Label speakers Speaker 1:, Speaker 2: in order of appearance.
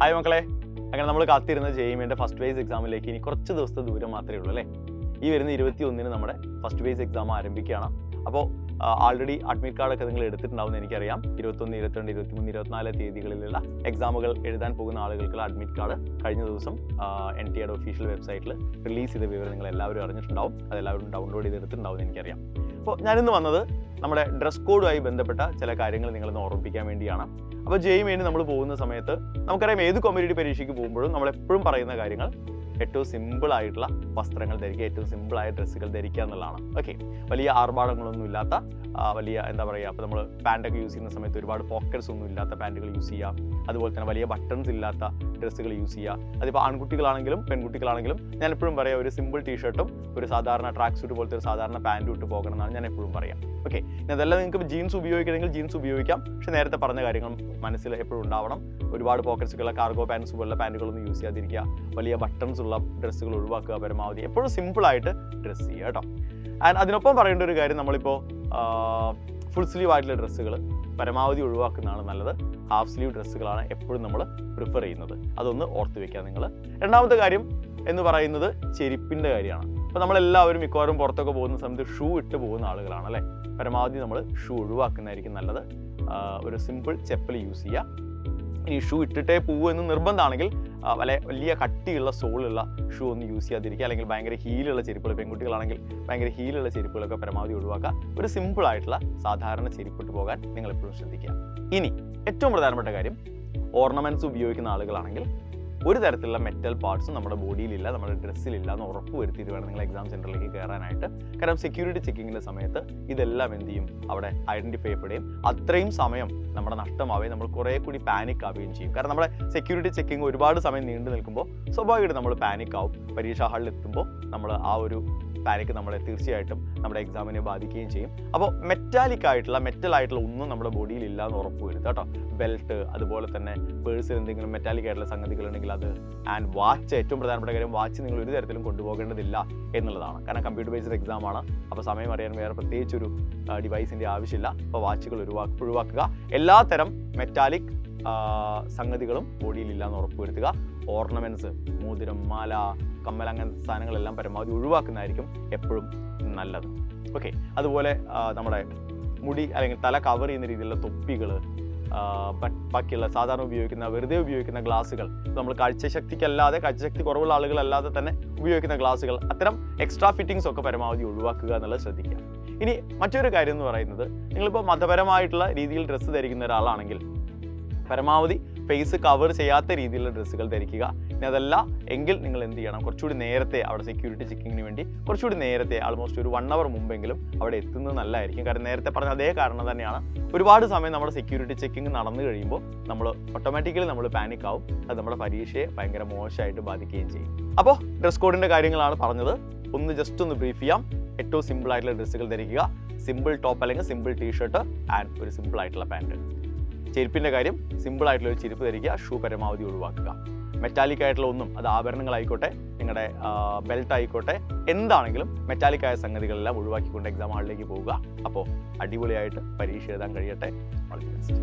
Speaker 1: Hi മക്കളെ, അങ്ങനെ നമ്മൾ കാത്തിരുന്ന JEEന്റെ ഫസ്റ്റ് ഫേസ് എക്സാമിലേക്ക് ഇനി കുറച്ച് ദിവസത്തെ ദൂരം മാത്രമേ ഉള്ളൂ അല്ലേ. ഈ വരുന്ന 21-ന് നമ്മുടെ ഫസ്റ്റ് ഫേസ് എക്സാം ആരംഭിക്കുകയാണ്. അപ്പോൾ ആൾറെഡി അഡ്മിറ്റ് കാർഡൊക്കെ നിങ്ങൾ എടുത്തിട്ടുണ്ടാവുമെന്ന് എനിക്കറിയാം. 21, 22, 23, 24 തീയതികളിലുള്ള എക്സാമുകൾ എഴുതാൻ പോകുന്ന ആളുകൾക്കുള്ള അഡ്മിറ്റ് കാർഡ് കഴിഞ്ഞ ദിവസം NTAയുടെ ഒഫീഷ്യൽ വെബ്സൈറ്റിൽ റിലീസ് ചെയ്ത വിവരം നിങ്ങൾ എല്ലാവരും അറിഞ്ഞിട്ടുണ്ടാവും. അതെല്ലാവരും ഡൗൺലോഡ് ചെയ്തെടുത്തിട്ടുണ്ടാവുമെന്ന് എനിക്കറിയാം. അപ്പോൾ ഞാനിന്ന് വന്നത് നമ്മുടെ ഡ്രസ് കോഡുമായി ബന്ധപ്പെട്ട ചില കാര്യങ്ങൾ നിങ്ങളൊന്ന് ഓർമ്മിപ്പിക്കാൻ വേണ്ടിയാണ്. അപ്പോൾ JEE നമ്മൾ പോകുന്ന സമയത്ത് നമുക്കറിയാം, ഏത് കോമ്പറ്റേറ്റീവ് പരീക്ഷയ്ക്ക് പോകുമ്പോഴും നമ്മളെപ്പോഴും പറയുന്ന കാര്യങ്ങൾ ഏറ്റവും സിമ്പിളായിട്ടുള്ള വസ്ത്രങ്ങൾ ധരിക്കുക, ഏറ്റവും സിമ്പിളായ ഡ്രസ്സുകൾ ധരിക്കുക എന്നുള്ളതാണ്. ഓക്കെ, വലിയ ആർഭാടങ്ങളൊന്നും ഇല്ലാത്ത വലിയ എന്താ പറയുക, അപ്പോൾ നമ്മൾ പാൻറ്റൊക്കെ യൂസ് ചെയ്യുന്ന സമയത്ത് ഒരുപാട് പോക്കറ്റ്സ് ഒന്നും ഇല്ലാത്ത പാൻറ്റുകൾ യൂസ് ചെയ്യുക. അതുപോലെ തന്നെ വലിയ ബട്ടൺസ് ഇല്ലാത്ത ഡ്രസ്സുകൾ യൂസ് ചെയ്യുക. അതിപ്പോൾ ആൺകുട്ടികളാണെങ്കിലും പെൺകുട്ടികളാണെങ്കിലും ഞാൻ എപ്പോഴും പറയാം, ഒരു സിമ്പിൾ ടീഷർട്ടും ഒരു സാധാരണ ട്രാക്ക് സൂട്ട് പോലത്തെ ഒരു സാധാരണ പാൻറ്റും ഇട്ട് പോകണം എന്നാണ് ഞാൻ എപ്പോഴും പറയാം. ഓക്കെ, അതെല്ലാം നിങ്ങൾക്ക് ജീൻസ് ഉപയോഗിക്കണമെങ്കിൽ ജീൻസ് ഉപയോഗിക്കാം. പക്ഷേ നേരത്തെ പറഞ്ഞ കാര്യങ്ങൾ മനസ്സിൽ എപ്പോഴും ഉണ്ടാവണം. ഒരുപാട് പോക്കറ്റ്സുള്ള കാർഗോ പാൻസ് പോലുള്ള പാൻറ്റുകളൊന്നും യൂസ് ചെയ്യാതിരിക്കുക. വലിയ ബട്ടൺസ് ഉള്ള ഡ്രസ്സുകൾ ഒഴിവാക്കുക പരമാവധി. എപ്പോഴും സിമ്പിളായിട്ട് ഡ്രസ്സ് ചെയ്യുക കേട്ടോ. ആൻഡ് അതിനൊപ്പം പറയേണ്ട ഒരു കാര്യം, നമ്മളിപ്പോൾ ഫുൾ സ്ലീവ് ആയിട്ടുള്ള ഡ്രസ്സുകൾ പരമാവധി ഒഴിവാക്കുന്നതാണ് നല്ലത്. ഹാഫ് സ്ലീവ് ഡ്രസ്സുകളാണ് എപ്പോഴും നമ്മൾ പ്രിഫർ ചെയ്യുന്നത്. അതൊന്ന് ഓർത്ത് വെക്കുക നിങ്ങൾ. രണ്ടാമത്തെ കാര്യം എന്ന് പറയുന്നത് ചെരുപ്പിൻ്റെ കാര്യമാണ്. അപ്പോൾ നമ്മളെല്ലാവരും മിക്കവാറും പുറത്തൊക്കെ പോകുന്ന സമയത്ത് ഷൂ ഇട്ട് പോകുന്ന ആളുകളാണ് അല്ലേ. പരമാവധി നമ്മൾ ഷൂ ഒഴിവാക്കുന്നതായിരിക്കും നല്ലത്. ഒരു സിമ്പിൾ ചെപ്പൽ യൂസ് ചെയ്യുക. ഇനി ഷൂ ഇട്ടിട്ടേ പോകുമെന്ന് നിർബന്ധമാണെങ്കിൽ വലിയ കട്ടിയുള്ള സോളുള്ള ഷൂ ഒന്നും യൂസ് ചെയ്യാതിരിക്കുക. അല്ലെങ്കിൽ ഭയങ്കര ഹീലുള്ള ചെരുപ്പുകൾ, പെൺകുട്ടികളാണെങ്കിൽ ഭയങ്കര ഹീലുള്ള ചെരുപ്പുകളൊക്കെ പരമാവധി ഒഴിവാക്കുക. ഒരു സിമ്പിളായിട്ടുള്ള സാധാരണ ചെരുപ്പിട്ട് പോകാൻ നിങ്ങൾ എപ്പോഴും ശ്രദ്ധിക്കുക. ഇനി ഏറ്റവും പ്രധാനപ്പെട്ട കാര്യം, ഓർണമെൻറ്റ്സ് ഉപയോഗിക്കുന്ന ആളുകളാണെങ്കിൽ ഒരു തരത്തിലുള്ള മെറ്റൽ പാർട്സും നമ്മുടെ ബോഡിയിലില്ല, നമ്മുടെ ഡ്രസ്സിലില്ല എന്ന് ഉറപ്പ് വരുത്തിയിട്ട് വേണം നിങ്ങൾ എക്സാം സെൻറ്ററിലേക്ക് കയറാനായിട്ട്. കാരണം സെക്യൂരിറ്റി ചെക്കിങ്ങിൻ്റെ സമയത്ത് ഇതെല്ലാം എന്ത് ചെയ്യും, അവിടെ ഐഡൻറ്റിഫൈ ചെയ്യപ്പെടുകയും അത്രയും സമയം നമ്മുടെ നഷ്ടമാവുകയും നമ്മൾ കുറേ കൂടി പാനിക് ആവുകയും ചെയ്യും. കാരണം നമ്മുടെ സെക്യൂരിറ്റി ചെക്കിങ് ഒരുപാട് സമയം നീണ്ടു നിൽക്കുമ്പോൾ സ്വാഭാവികമായിട്ട് നമ്മൾ പാനിക് ആവും. പരീക്ഷാ ഹാളിൽ എത്തുമ്പോൾ നമ്മൾ ആ ഒരു പാനിക്ക് നമ്മളെ തീർച്ചയായിട്ടും നമ്മുടെ എക്സാമിനെ ബാധിക്കുകയും ചെയ്യും. അപ്പോൾ മെറ്റലായിട്ടുള്ള ഒന്നും നമ്മുടെ ബോഡിയിൽ ഇല്ല എന്ന് ഉറപ്പ് വരുത്തുക കേട്ടോ. ബെൽറ്റ്, അതുപോലെ തന്നെ പേഴ്സിൽ എന്തെങ്കിലും മെറ്റാലിക് ആയിട്ടുള്ള സംഗതികളുണ്ടെങ്കിൽ അത്, ആൻഡ് വാച്ച്. ഏറ്റവും പ്രധാനപ്പെട്ട കാര്യം, വാച്ച് നിങ്ങൾ ഒരു തരത്തിലും കൊണ്ടുപോകേണ്ടതില്ല എന്നുള്ളതാണ്. കാരണം കമ്പ്യൂട്ടർ ബേസ്ഡ് എക്സാം ആണ്. അപ്പോൾ സമയം അറിയാൻ വേറെ പ്രത്യേകിച്ചൊരു ഡിവൈസിൻ്റെ ആവശ്യമില്ല. അപ്പോൾ വാച്ചുകൾ ഒഴിവാക്കുക. എല്ലാ തരം മെറ്റാലിക് സംഗതികളും ബോഡിയിലില്ല എന്ന് ഉറപ്പ് വരുത്തുക. ഓർണമെൻറ്റ്സ്, മോതിരം, മാല, കമ്മൽ, അങ്ങനത്തെ സാധനങ്ങളെല്ലാം പരമാവധി ഒഴിവാക്കുന്നതായിരിക്കും എപ്പോഴും നല്ലത്. ഓക്കെ, അതുപോലെ നമ്മുടെ മുടി അല്ലെങ്കിൽ തല കവർ ചെയ്യുന്ന രീതിയിലുള്ള തൊപ്പികൾ, ബാക്കിയുള്ള സാധാരണ വെറുതെ ഉപയോഗിക്കുന്ന ഗ്ലാസുകൾ, നമ്മൾ കാഴ്ചശക്തി കുറവുള്ള ആളുകളല്ലാതെ തന്നെ ഉപയോഗിക്കുന്ന ഗ്ലാസുകൾ, അത്തരം എക്സ്ട്രാ ഫിറ്റിങ്സ് ഒക്കെ പരമാവധി ഒഴിവാക്കുക എന്നുള്ളത് ശ്രദ്ധിക്കുക. ഇനി മറ്റൊരു കാര്യം എന്ന് പറയുന്നത്, നിങ്ങളിപ്പോൾ മതപരമായിട്ടുള്ള രീതിയിൽ ഡ്രസ്സ് ധരിക്കുന്ന ഒരാളാണെങ്കിൽ പരമാവധി ഫേസ് കവർ ചെയ്യാത്ത രീതിയിലുള്ള ഡ്രസ്സുകൾ ധരിക്കുക. ഇനി അതല്ല എങ്കിൽ നിങ്ങൾ എന്ത് ചെയ്യണം, കുറച്ചുകൂടി നേരത്തെ അവിടെ സെക്യൂരിറ്റി ചെക്കിങ്ങിന് വേണ്ടി കുറച്ചുകൂടി നേരത്തെ, ആൾമോസ്റ്റ് ഒരു 1 hour മുമ്പെങ്കിലും അവിടെ എത്തുന്നത് നല്ലതായിരിക്കും. കാരണം നേരത്തെ പറഞ്ഞ അതേ കാരണം തന്നെയാണ്, ഒരുപാട് സമയം നമ്മുടെ സെക്യൂരിറ്റി ചെക്കിങ് നടന്നു കഴിയുമ്പോൾ നമ്മൾ ഓട്ടോമാറ്റിക്കലി നമ്മൾ പാനിക് ആവും. അത് നമ്മുടെ പരീക്ഷയെ ഭയങ്കര മോശമായിട്ട് ബാധിക്കുകയും ചെയ്യും. അപ്പോൾ ഡ്രസ് കോഡിൻ്റെ കാര്യങ്ങളാണ് പറഞ്ഞത്. ജസ്റ്റ് ഒന്ന് ബ്രീഫ് ചെയ്യാം. ഏറ്റവും സിമ്പിൾ ആയിട്ടുള്ള ഡ്രസ്സുകൾ ധരിക്കുക. സിമ്പിൾ ടോപ്പ് അല്ലെങ്കിൽ സിമ്പിൾ ടീഷർട്ട് ആൻഡ് ഒരു സിമ്പിൾ ആയിട്ടുള്ള പാൻറ്റ്. ചെരുപ്പിൻ്റെ കാര്യം, സിമ്പിളായിട്ടുള്ള ഒരു ചെരുപ്പ് ധരിക്കുക. ഷൂ പരമാവധി ഒഴിവാക്കുക. മെറ്റാലിക് ആയിട്ടുള്ള ഒന്നും, അത് ആഭരണങ്ങളായിക്കോട്ടെ, നിങ്ങളുടെ ബെൽറ്റ് ആയിക്കോട്ടെ, എന്താണെങ്കിലും മെറ്റാലിക് ആയ സംഗതികളെല്ലാം ഒഴിവാക്കിക്കൊണ്ട് എക്സാം ഹാളിലേക്ക് പോവുക. അപ്പോൾ അടിപൊളിയായിട്ട് പരീക്ഷ എഴുതാൻ കഴിയട്ടെ. All the best.